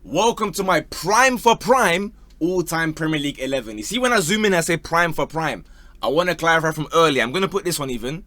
Welcome to my prime for prime all-time Premier League 11. You see when I zoom in I say prime for prime, I want to clarify from earlier. I'm going to put this one even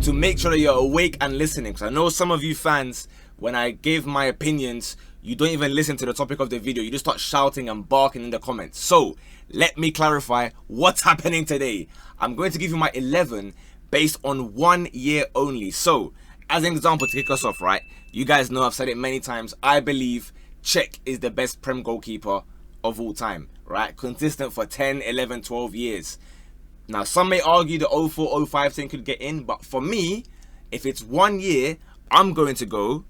to make sure that you're awake and listening, because I know some of you fans, when I give my opinions, you don't even listen to the topic of the video. You just start shouting and barking in the comments. So let me clarify what's happening today. I'm going to give you my 11 based on 1 year only. So as an example, to kick us off, right, you guys know I've said it many times, I believe Czech is the best Prem goalkeeper of all time, right? Consistent for 10, 11, 12 years. Now, some may argue the 04-05 thing could get in, but for me, if it's 1 year, I'm going to go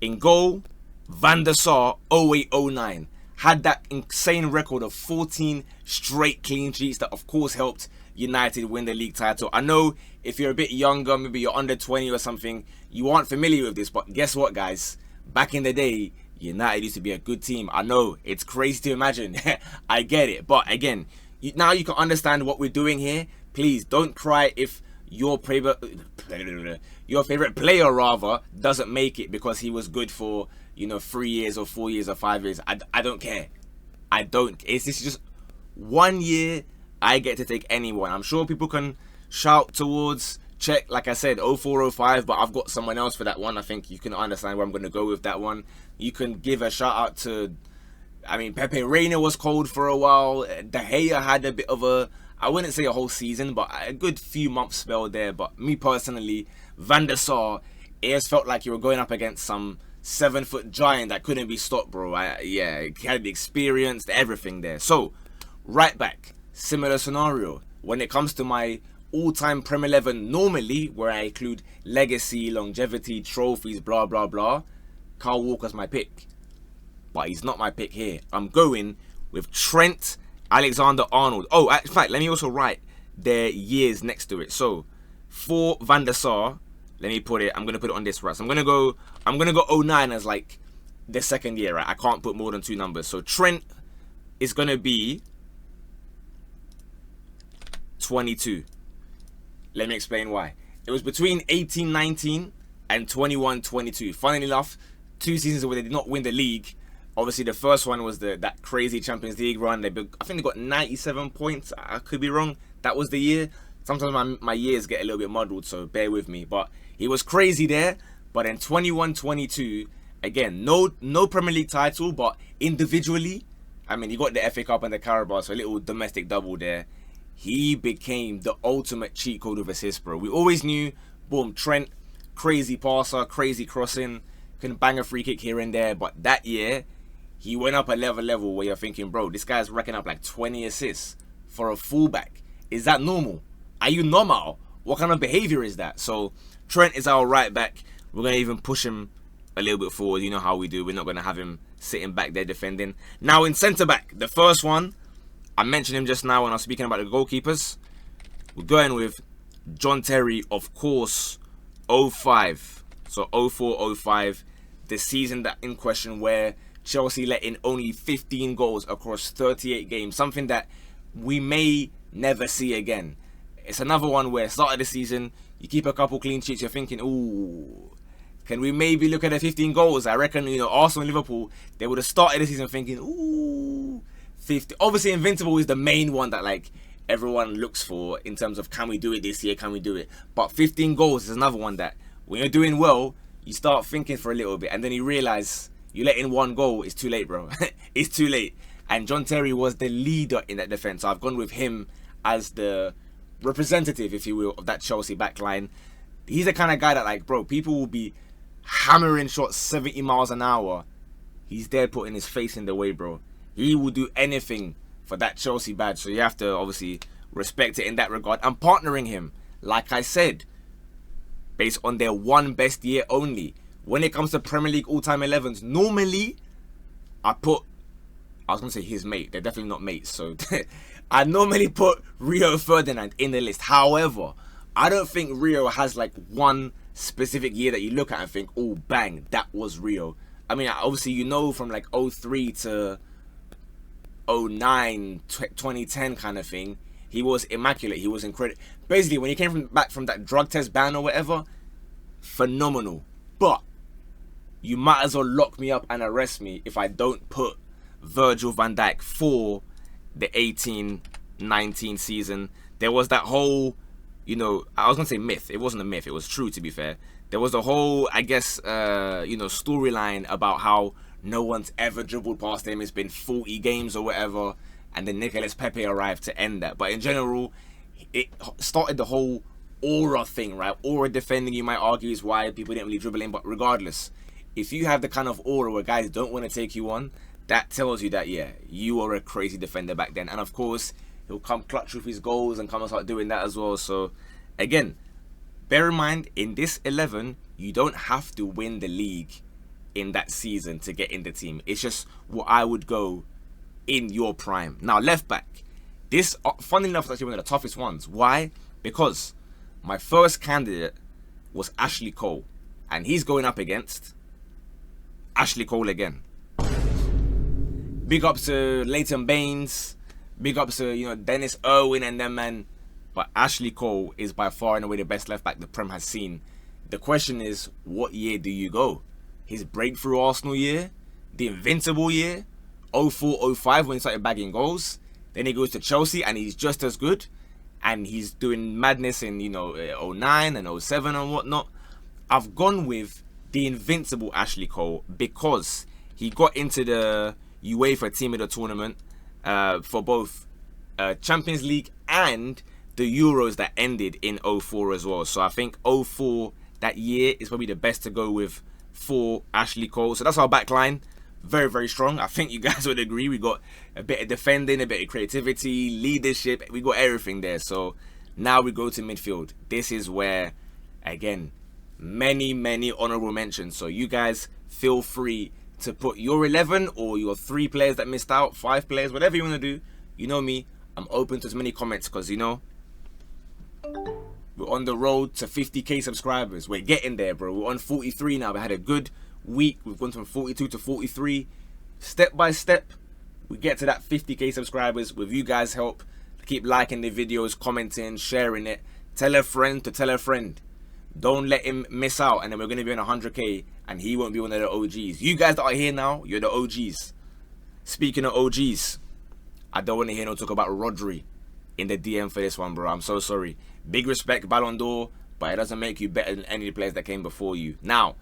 in goal, Van der Sar, 08-09. Had that insane record of 14 straight clean sheets that, of course, helped United win the league title. I know if you're a bit younger, maybe you're under 20 or something, you aren't familiar with this, but guess what, guys? Back in the day, United used to be a good team. I know, it's crazy to imagine. I get it. But again, now you can understand what we're doing here. Please don't cry if your favorite player rather doesn't make it because he was good for 3 years or 4 years or 5 years. I don't care. It's just 1 year. I get to take anyone. I'm sure people can shout towards Czech, like I said, 04-05, but I've got someone else for that one. I think you can understand where I'm going to go with that one. You can give a shout out to, Pepe Reina was cold for a while. De Gea had a bit of a, I wouldn't say a whole season, but a good few months spell there. But me personally, Van der Sar, it just felt like you were going up against some 7-foot giant that couldn't be stopped, bro. He had the experience, everything there. So, right back, similar scenario. When it comes to my all-time Premier 11 normally, where I include legacy, longevity, trophies, blah blah blah, Kyle Walker's my pick, but he's not my pick here. I'm going with Trent Alexander-Arnold. Oh, in fact, let me also write their years next to it. So for Van der Sar, let me put it, I'm gonna put it on this, right? So I'm gonna go 09 as like the second year, right? I can't put more than 2 numbers. So Trent is gonna be 22. Let me explain why. It was between 18-19 and 21-22. Funnily enough, 2 seasons where they did not win the league. Obviously, the first one was that crazy Champions League run. I think they got 97 points. I could be wrong. That was the year. Sometimes my years get a little bit muddled, so bear with me. But he was crazy there. But in 21-22, again, no Premier League title, but individually, he got the FA Cup and the Carabao, so a little domestic double there. He became the ultimate cheat code of assist, bro. We always knew, boom, Trent, crazy passer, crazy crossing, can bang a free kick here and there. But that year, he went up a level where you're thinking, bro, this guy's racking up like 20 assists for a fullback. Is that normal? Are you normal? What kind of behavior is that? So Trent is our right back. We're going to even push him a little bit forward. You know how we do. We're not going to have him sitting back there defending. Now in centre back, the first one, I mentioned him just now when I was speaking about the goalkeepers. We're going with John Terry, of course, 05. So 04-05, the season that in question where Chelsea let in only 15 goals across 38 games. Something that we may never see again. It's another one where start of the season, you keep a couple clean sheets, you're thinking, ooh, can we maybe look at the 15 goals? I reckon, Arsenal and Liverpool, they would have started the season thinking, ooh, 50. Obviously, Invincible is the main one that everyone looks for in terms of can we do it this year, can we do it? But 15 goals is another one that when you're doing well, you start thinking for a little bit and then you realize you let in 1 goal, it's too late, bro. It's too late. And John Terry was the leader in that defense. So I've gone with him as the representative, if you will, of that Chelsea backline. He's the kind of guy that bro, people will be hammering shots 70 miles an hour. He's there putting his face in the way, bro. He will do anything for that Chelsea badge. So you have to obviously respect it in that regard. I'm partnering him, like I said, based on their one best year only. When it comes to Premier League all-time 11s, normally I was going to say his mate. They're definitely not mates. So I normally put Rio Ferdinand in the list. However, I don't think Rio has one specific year that you look at and think, oh, bang, that was Rio. Obviously, from 03 to 09, 2010 kind of thing, he was immaculate. He was incredible. Basically, when he came back from that drug test ban or whatever, phenomenal. But you might as well lock me up and arrest me if I don't put Virgil van Dijk for the 18-19 season. There was that whole, I was going to say myth. It wasn't a myth. It was true, to be fair. There was a whole, I guess, storyline about how no one's ever dribbled past him. It's been 40 games or whatever. And then Nicolas Pepe arrived to end that. But in general, it started the whole aura thing, right? Aura defending, you might argue, is why people didn't really dribble in. But regardless, if you have the kind of aura where guys don't want to take you on, that tells you that, yeah, you were a crazy defender back then. And of course, he'll come clutch with his goals and come and start doing that as well. So, again, bear in mind, in this 11, you don't have to win the league in that season to get in the team. It's just what I would go in your prime. Now, left back. This, funnily enough, is actually one of the toughest ones. Why? Because my first candidate was Ashley Cole. And he's going up against Ashley Cole again. Big ups to Leighton Baines. Big ups to, Dennis Irwin and them, man. But Ashley Cole is by far and away the best left back the Prem has seen. The question is, what year do you go? His breakthrough Arsenal year? The invincible year? 04-05 when he started bagging goals? Then he goes to Chelsea and he's just as good? And he's doing madness in, 09 and 07 and whatnot? I've gone with the invincible Ashley Cole because he got into the UEFA Team of the Tournament for both Champions League and the Euros that ended in 04 as well. So I think 04, that year, is probably the best to go with for Ashley Cole. So that's our back line. Very, very strong. I think you guys would agree. We got a bit of defending, a bit of creativity, leadership. We got everything there. So now we go to midfield. This is where, again, many, many honorable mentions. So you guys feel free to put your 11 or your 3 players that missed out, 5 players, whatever you want to do. You know me, I'm open to as many comments because, we're on the road to 50k subscribers. We're getting there, bro. We're on 43 now. We had a good week. We've gone from 42 to 43. Step by step, we get to that 50k subscribers with you guys' help. Keep liking the videos, commenting, sharing it. Tell a friend to tell a friend. Don't let him miss out, and then we're going to be on 100k, and he won't be one of the OGs. You guys that are here now, you're the OGs. Speaking of OGs, I don't want to hear no talk about Rodri in the DM for this one, bro. I'm so sorry. Big respect, Ballon d'Or, but it doesn't make you better than any of the players that came before you. Now,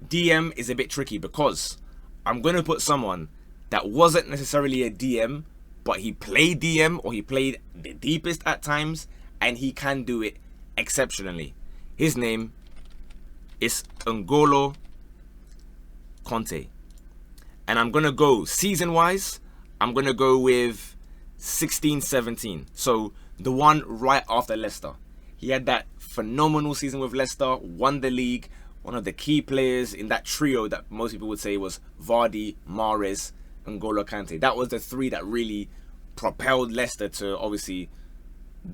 DM is a bit tricky because I'm going to put someone that wasn't necessarily a DM, but he played DM or he played the deepest at times, and he can do it exceptionally. His name is N'Golo Conte. And I'm going to go season-wise, I'm going to go with 16-17. So the one right after Leicester. He had that phenomenal season with Leicester, won the league, one of the key players in that trio that most people would say was Vardy, Mahrez, and N'Golo Kante. That was the 3 that really propelled Leicester to obviously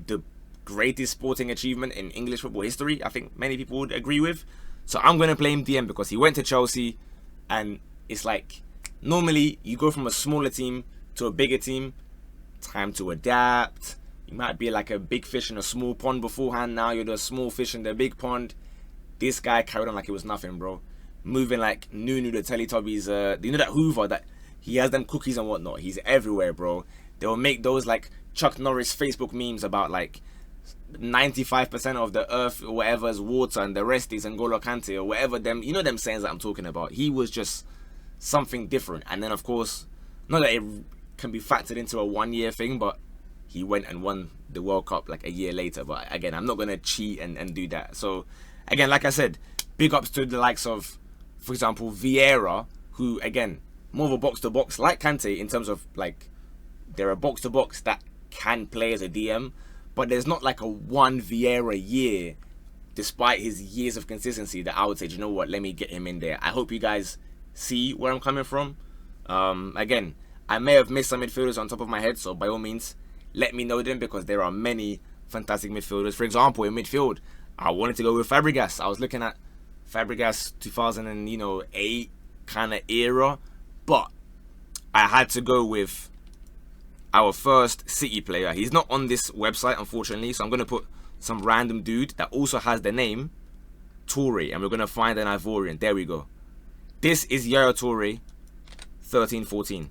the greatest sporting achievement in English football history. I think many people would agree with. So I'm going to play him DM because he went to Chelsea, and it's like normally you go from a smaller team to a bigger team. Time to adapt. You might be like a big fish in a small pond beforehand. Now you're the small fish in the big pond. This guy carried on like it was nothing, bro. Moving like Nunu the Teletubbies. You know that Hoover that he has them cookies and whatnot. He's everywhere, bro. They'll make those like Chuck Norris Facebook memes about like 95% of the earth or whatever is water and the rest is N'Golo Kante or whatever them, them sayings that I'm talking about. He was just something different. And then of course, not that it can be factored into a 1-year thing, but he went and won the World Cup like a year later. But again, I'm not going to cheat and do that. So again, like I said, big ups to the likes of, for example, Vieira, who again, more of a box-to-box like Kante in terms of like, they're a box-to-box that can play as a DM, but there's not like a one Vieira year, despite his years of consistency, that I would say, you know what, let me get him in there. I hope you guys see where I'm coming from. Again, I may have missed some midfielders on top of my head, so by all means, let me know them because there are many fantastic midfielders. For example, in midfield, I wanted to go with Fabregas. I was looking at Fabregas 2008 kind of era, but I had to go with our first City player. He's not on this website, unfortunately, so I'm going to put some random dude that also has the name Toure, and we're going to find an Ivorian. There we go. This is Yaya Toure 13-14.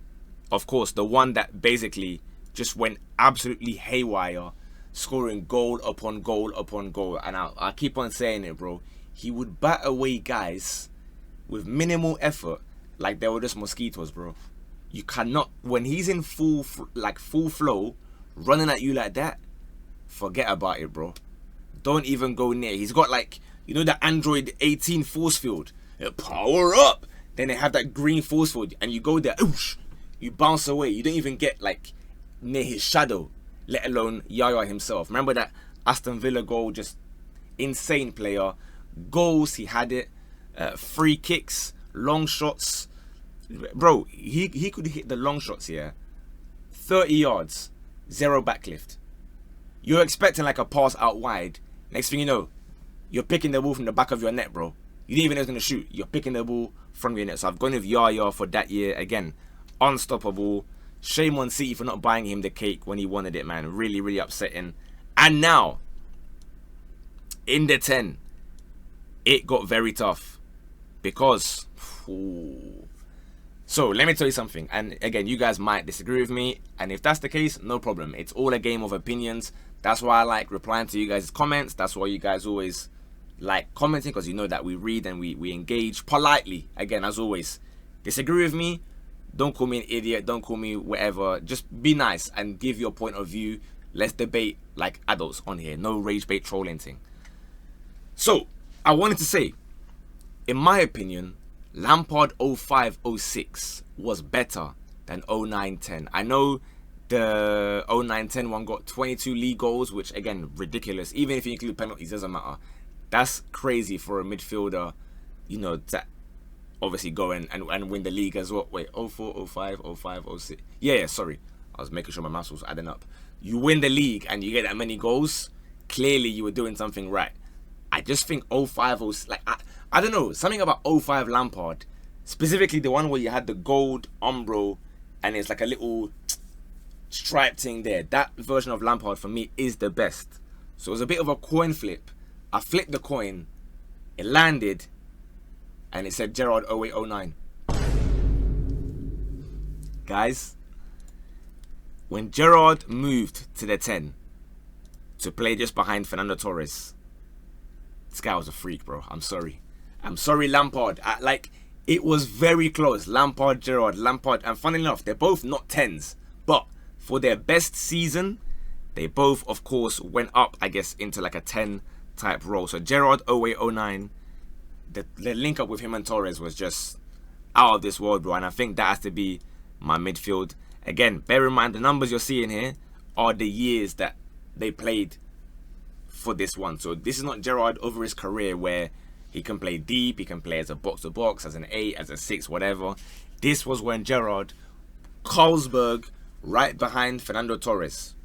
Of course, the one that basically just went absolutely haywire, scoring goal upon goal upon goal. And I keep on saying it, bro. He would bat away guys with minimal effort like they were just mosquitoes, bro. You cannot, when he's in full flow, running at you like that, forget about it, bro. Don't even go near. He's got like, you know, the Android 18 force field. Power up. Then they have that green force field, and you go there, oosh, you bounce away. You don't even get like near his shadow, let alone Yaya himself. Remember that Aston Villa goal? Just insane player. Goals, he had it. Free kicks, long shots. Bro, he could hit the long shots here. 30 yards, 0 backlift. You're expecting like a pass out wide. Next thing you know, you're picking the ball from the back of your net, bro. You didn't even know it was going to shoot. You're picking the ball from your net. So I've gone with Yaya for that year. Again, unstoppable. Shame on City for not buying him the cake when he wanted it, man. Really, really upsetting. And now, in the 10, it got very tough. Because... Ooh. So, let me tell you something. And again, you guys might disagree with me. And if that's the case, no problem. It's all a game of opinions. That's why I like replying to you guys' comments. That's why you guys always like commenting, because you know that we read and we engage politely. Again, as always, disagree with me. Don't call me an idiot. Don't call me whatever. Just be nice and give your point of view. Let's debate like adults on here. No rage bait trolling thing. So, I wanted to say, in my opinion, Lampard 05-06 was better than 09-10. I know the 09-10 one got 22 league goals, which again, ridiculous. Even if you include penalties, doesn't matter. That's crazy for a midfielder, you know, that obviously go and win the league as well. Wait, 04, 05, 05, 06. Yeah, sorry. I was making sure my maths was adding up. You win the league and you get that many goals, clearly you were doing something right. I just think 05, 06, like, I don't know, something about 05 Lampard, specifically the one where you had the gold Umbro and it's like a little stripe thing there. That version of Lampard for me is the best. So it was a bit of a coin flip. I flipped the coin, it landed, and it said Gerrard 08-09. Guys, when Gerrard moved to the 10 to play just behind Fernando Torres, this guy was a freak, bro. I'm sorry. I'm sorry, Lampard. It was very close. Lampard, Gerrard, Lampard. And funny enough, they're both not 10s. But for their best season, they both, of course, went up, I guess, into like a 10 type role. So Gerrard 08-09, the link up with him and Torres was just out of this world, bro. And I think that has to be my midfield. Again, bear in mind, the numbers you're seeing here are the years that they played for this one. So this is not Gerrard over his career where he can play deep, he can play as a box-to-box, as an 8, as a 6, whatever. This was when Gerrard, Carlsberg, right behind Fernando Torres.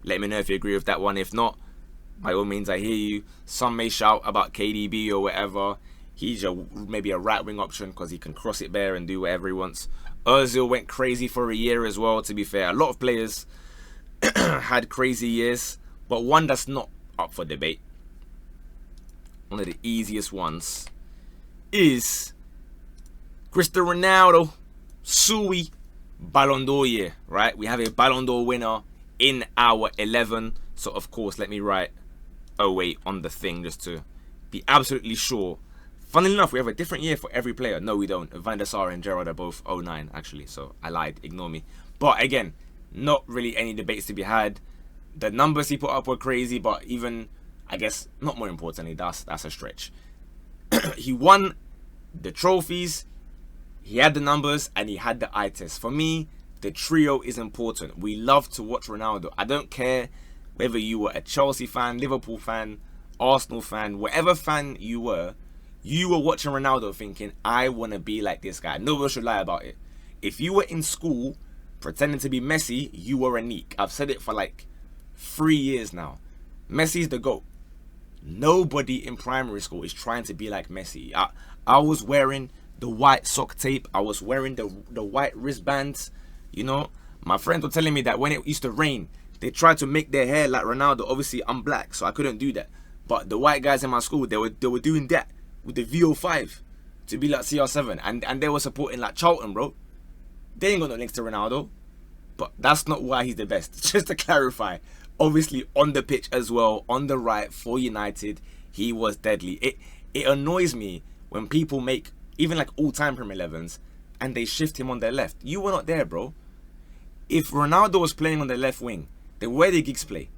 Let me know if you agree with that one. If not, by all means, I hear you. Some may shout about KDB or whatever. He's maybe a right-wing option because he can cross it there and do whatever he wants. Ozil went crazy for a year as well, to be fair. A lot of players had crazy years, but one that's not up for debate, one of the easiest ones, is Cristiano Ronaldo, Sui, Ballon d'Or year, right? We have a Ballon d'Or winner in our 11. So, of course, let me write 08 on the thing just to be absolutely sure. Funnily enough, we have a different year for every player. No, we don't. Van der Sar and Gerrard are both 09, actually. So, I lied. Ignore me. But, again, not really any debates to be had. The numbers he put up were crazy, but even, I guess, not more importantly, that's a stretch. He won the trophies, he had the numbers, and he had the eye test. For me, the trio is important. We love to watch Ronaldo. I don't care whether you were a Chelsea fan, Liverpool fan, Arsenal fan, whatever fan you were watching Ronaldo thinking, I want to be like this guy. Nobody should lie about it. If you were in school pretending to be Messi, you were a neek. I've said it for like 3 years now. Messi's the GOAT. Nobody in primary school is trying to be like Messi. I was wearing the white sock tape. I was wearing the white wristbands. You know, my friends were telling me that when it used to rain, they tried to make their hair like Ronaldo. Obviously, I'm black, so I couldn't do that. But the white guys in my school, they were doing that with the VO5 to be like CR7, and they were supporting like Charlton, bro. They ain't got no links to Ronaldo, but that's not why he's the best. Just to clarify, obviously on the pitch as well, on the right for United, he was deadly. It annoys me when people make even like all-time Premier 11s and they shift him on their left. You were not there, bro. If Ronaldo was playing on the left wing, then where did Giggs play?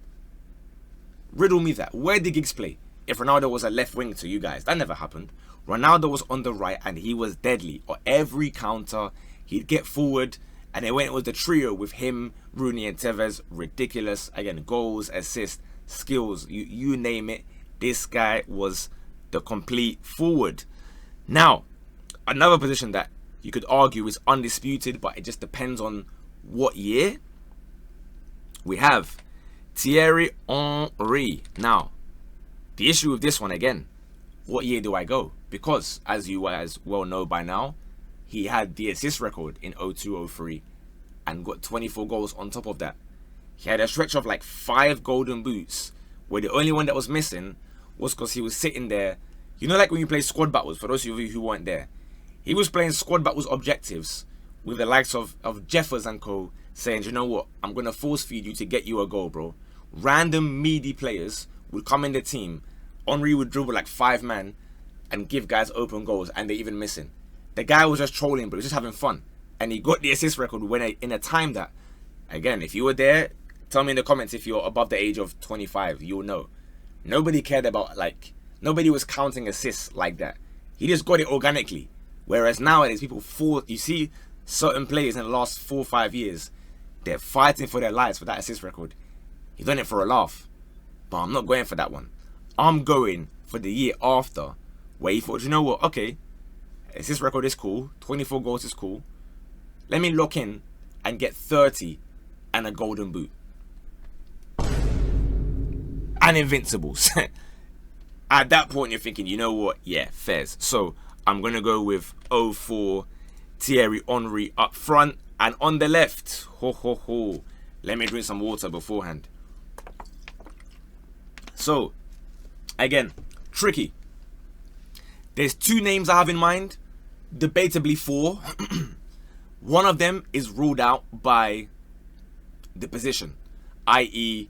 Riddle me that. Where did Giggs play? If Ronaldo was a left wing to you guys, that never happened. Ronaldo was on the right and he was deadly. Or every counter, he'd get forward, and then when it was the trio with him, Rooney and Tevez, ridiculous. Again, goals, assists, skills, you name it. This guy was the complete forward. Now, another position that you could argue is undisputed, but it just depends on what year. We have Thierry Henry. Now, the issue with this one again, what year do I go? Because, as you guys well know by now, he had the assist record in 02-03 and got 24 goals on top of that. He had a stretch of like 5 golden boots, where the only one that was missing was because he was sitting there. You know, like when you play squad battles, for those of you who weren't there, he was playing squad battles objectives with the likes of Jeffers and co, saying, you know what, I'm going to force feed you to get you a goal, bro. Random meaty players would come in the team. Henry would dribble like 5 men and give guys open goals, and they're even missing. The guy was just trolling, but he was just having fun. And he got the assist record in a time that, again, if you were there, tell me in the comments if you're above the age of 25, you'll know. Nobody cared about, like, nobody was counting assists like that. He just got it organically. Whereas nowadays, you see certain players in the last 4 or 5 years, they're fighting for their lives for that assist record. He's done it for a laugh. But I'm not going for that one. I'm going for the year after, where he thought, you know what, okay, assist record is cool, 24 goals is cool. Let me lock in and get 30 and a golden boot. And Invincibles. At that point, you're thinking, you know what, yeah, fairs. So I'm going to go with 04 Thierry Henry up front. And on the left, let me drink some water beforehand. So, again, tricky. There's 2 names I have in mind, debatably 4. One of them is ruled out by the position, i.e.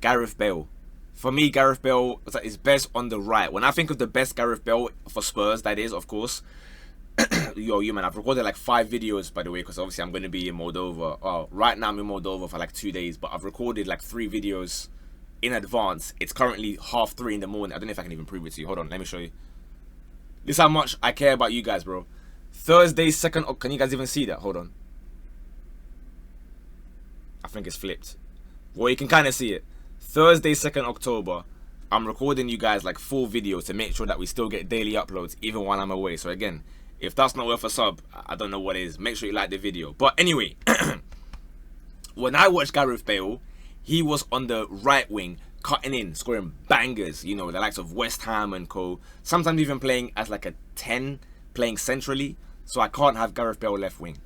Gareth Bale. For me, Gareth Bale is best on the right. When I think of the best Gareth Bale for Spurs, that is, of course. You man, I've recorded like 5 videos, by the way, because obviously I'm going to be in Moldova. Right now I'm in Moldova for like 2 days, but I've recorded like 3 videos in advance. It's currently 3:30 in the morning. I don't know if I can even prove it to you. Hold on, let me show you. This is how much I care about you guys, bro. Thursday, 2nd. Oh, can you guys even see that? Hold on. I think it's flipped. Well, you can kind of see it. Thursday, 2nd October. I'm recording you guys like 4 videos to make sure that we still get daily uploads even while I'm away. So again, if that's not worth a sub, I don't know what is. Make sure you like the video. But anyway, when I watched Gareth Bale, he was on the right wing, cutting in, scoring bangers, you know, the likes of West Ham and co. Sometimes even playing as like a 10, playing centrally. So I can't have Gareth Bale left wing.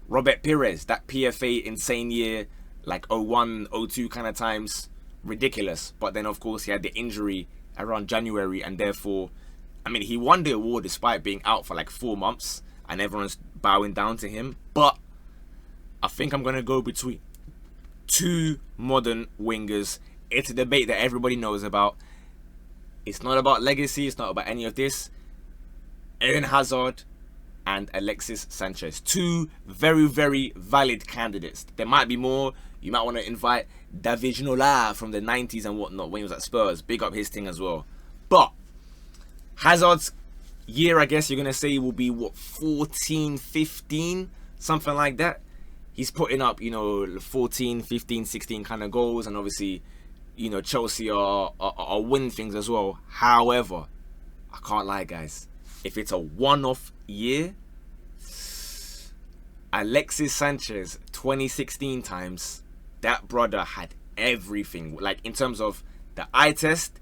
Robert Pires, that PFA insane year, like 01, 02 kind of times, ridiculous. But then, of course, he had the injury around January, and therefore, I mean, he won the award despite being out for like 4 months, and everyone's bowing down to him. But I think I'm going to go between 2 modern wingers. It's a debate that everybody knows about. It's not about legacy. It's not about any of this. Eden Hazard and Alexis Sanchez. 2 very, very valid candidates. There might be more. You might want to invite David Ginola from the 90s and whatnot when he was at Spurs. Big up his thing as well. But Hazard's year, I guess you're going to say, will be, what, 14, 15? Something like that. He's putting up, you know, 14, 15, 16 kind of goals. And obviously, you know, Chelsea are winning things as well. However, I can't lie, guys. If it's a one-off year, Alexis Sanchez 2016 times, that brother had everything. Like, in terms of the eye test,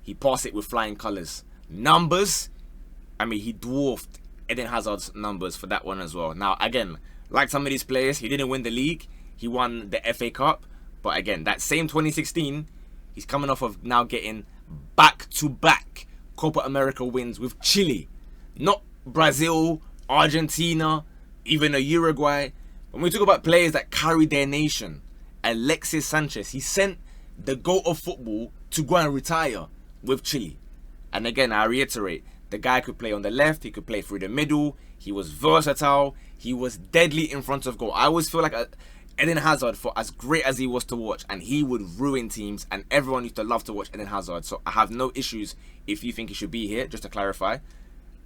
he passed it with flying colours. Numbers, I mean, he dwarfed Eden Hazard's numbers for that one as well. Now, again, like some of these players, he didn't win the league. He won the FA Cup. But again, that same 2016, he's coming off of now getting back-to-back Copa America wins with Chile. Not Brazil, Argentina, even a Uruguay. When we talk about players that carried their nation, Alexis Sanchez, he sent the GOAT of football to go and retire with Chile. And again, I reiterate, the guy could play on the left, he could play through the middle, he was versatile, he was deadly in front of goal. I always feel like Eden Hazard, for as great as he was to watch, and he would ruin teams, and everyone used to love to watch Eden Hazard. So I have no issues if you think he should be here, just to clarify.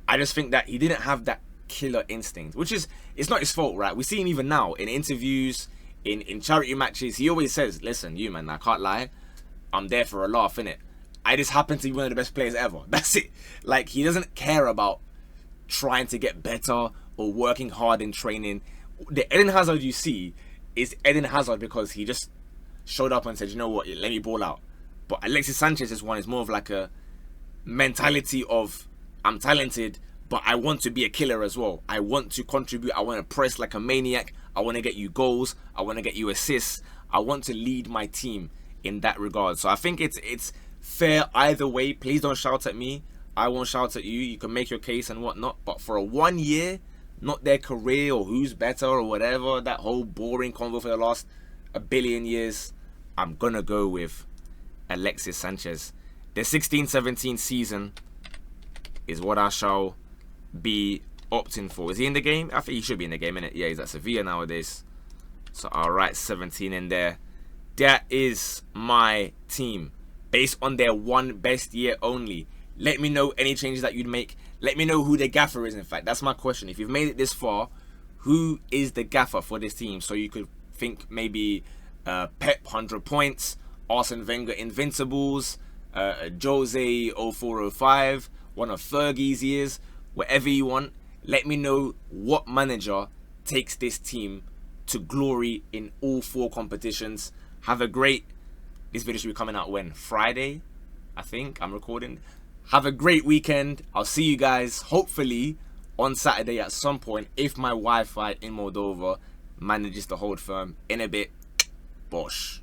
I just think that he didn't have that killer instinct, which is, it's not his fault, right? We see him even now in interviews, in charity matches. He always says, listen, you man, I can't lie, I'm there for a laugh, innit? I just happen to be one of the best players ever. That's it. Like, he doesn't care about trying to get better or working hard in training. The Eden Hazard you see is Eden Hazard because he just showed up and said, you know what, let me ball out. But Alexis Sanchez's one is more of like a mentality of, I'm talented, but I want to be a killer as well. I want to contribute. I want to press like a maniac. I want to get you goals. I want to get you assists. I want to lead my team in that regard. So I think it's fair either way. Please don't shout at me. I won't shout at you. You can make your case and whatnot. But for a 1 year, not their career or who's better or whatever, that whole boring convo for the last 1 billion years, I'm going to go with Alexis Sanchez. The 16-17 season is what I shall be opting for. Is he in the game? I think he should be in the game, innit? Yeah, he's at Sevilla nowadays. So I'll write 17 in there. That is my team. Based on their one best year only. Let me know any changes that you'd make. Let me know who the gaffer is, in fact. That's my question. If you've made it this far, who is the gaffer for this team? So you could think maybe Pep 100 points, Arsene Wenger Invincibles, Jose 0405, one of Fergie's years, whatever you want. Let me know what manager takes this team to glory in all 4 competitions. Have a great... This video should be coming out when? Friday, I think I'm recording. Have a great weekend. I'll see you guys hopefully on Saturday at some point if my Wi-Fi in Moldova manages to hold firm. In a bit. Bosh.